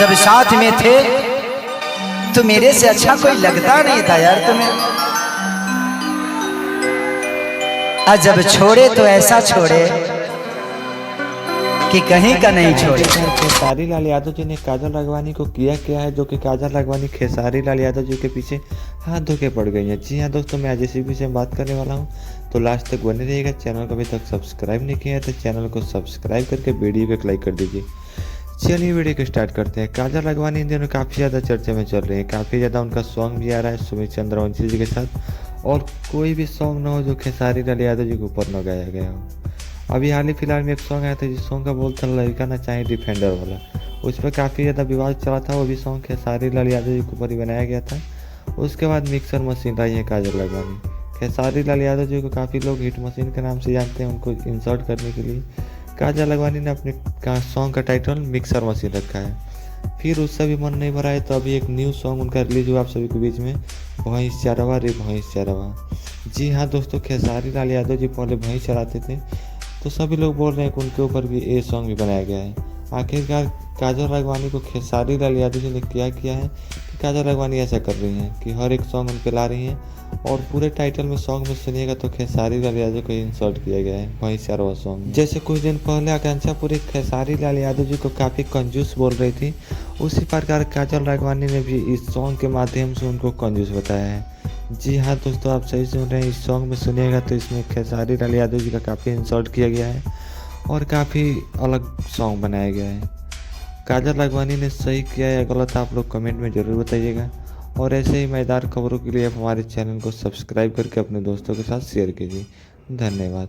जब साथ में थे तो मेरे से अच्छा कोई लगता नहीं था यार तुम्हें, और जब छोड़े तो ऐसा छोड़े कि कहीं का नहीं छोड़े। खेसारी लाल यादव जी ने काजल राघवानी को किया क्या है जो कि काजल राघवानी खेसारी लाल यादव जी के पीछे हाथ धो के पड़ गई है। जी हाँ दोस्तों, मैं आज इसी विषय में बात करने वाला हूँ, तो लास्ट तक बने रहिएगा। चैनल को अभी तक सब्सक्राइब नहीं किया है तो चैनल को सब्सक्राइब करके वीडियो को लाइक कर दीजिए। चलिए वीडियो को स्टार्ट करते हैं। काजल राघवानी इन दिनों काफ़ी ज़्यादा चर्चे में चल रही है, काफ़ी ज़्यादा उनका सॉन्ग भी आ रहा है सुमित चंद्रवंशी जी के साथ, और कोई भी सॉन्ग ना हो जो खेसारी लाल यादव जी के ऊपर न गाया गया हो। अभी हाल ही फिलहाल में एक सॉन्ग आया था जिस सॉन्ग का बोल था लड़का ना चाहे डिफेंडर वाला, उस पर काफ़ी ज़्यादा विवाद चला था। वो भी सॉन्ग खेसारी लाल यादव जी के ऊपर ही बनाया गया था। उसके बाद मिक्सर मशीन लाई है काजल राघवानी। खेसारी लाल यादव जी को काफ़ी लोग हिट मशीन के नाम से जानते हैं, उनको इंसर्ट करने के लिए काजल राघवानी ने अपने सॉन्ग का टाइटल मिक्सर मशीन रखा है। फिर उससे भी मन नहीं भरा है तो अभी एक न्यू सॉन्ग उनका रिलीज हुआ आप सभी के बीच में, भैंस चरवा रे भैंस चरवा। जी हाँ दोस्तों, खेसारी लाल यादव जी पहले भैंस चराते थे, तो सभी लोग बोल रहे हैं कि उनके ऊपर भी ये सॉन्ग भी बनाया गया है। आखिरकार काजल राघवानी को खेसारी लाल यादव जी ने क्या किया है कि काजल राघवानी ऐसा कर रही हैं कि हर एक सॉन्ग उन पे ला रही हैं, और पूरे टाइटल में सॉन्ग में सुनिएगा तो खेसारी लाल यादव को इंसर्ट किया गया है भैंस चरवा सॉन्ग। जैसे कुछ दिन पहले आकांक्षा पूरी खेसारी लाल यादव जी को काफ़ी कंजूस बोल रही थी, उसी प्रकार काजल राघवानी ने भी इस सॉन्ग के माध्यम से उनको कंजूस बताया है। जी हाँ दोस्तों, आप सही सुन रहे हैं। इस सॉन्ग में सुनिएगा तो इसमें खेसारी लाल यादव जी का काफ़ी इंसर्ट किया गया है और काफ़ी अलग सॉन्ग बनाया गया है। काजल राघवानी ने सही किया या गलत आप लोग कमेंट में ज़रूर बताइएगा, और ऐसे ही मज़ेदार खबरों के लिए आप हमारे चैनल को सब्सक्राइब करके अपने दोस्तों के साथ शेयर कीजिए। धन्यवाद।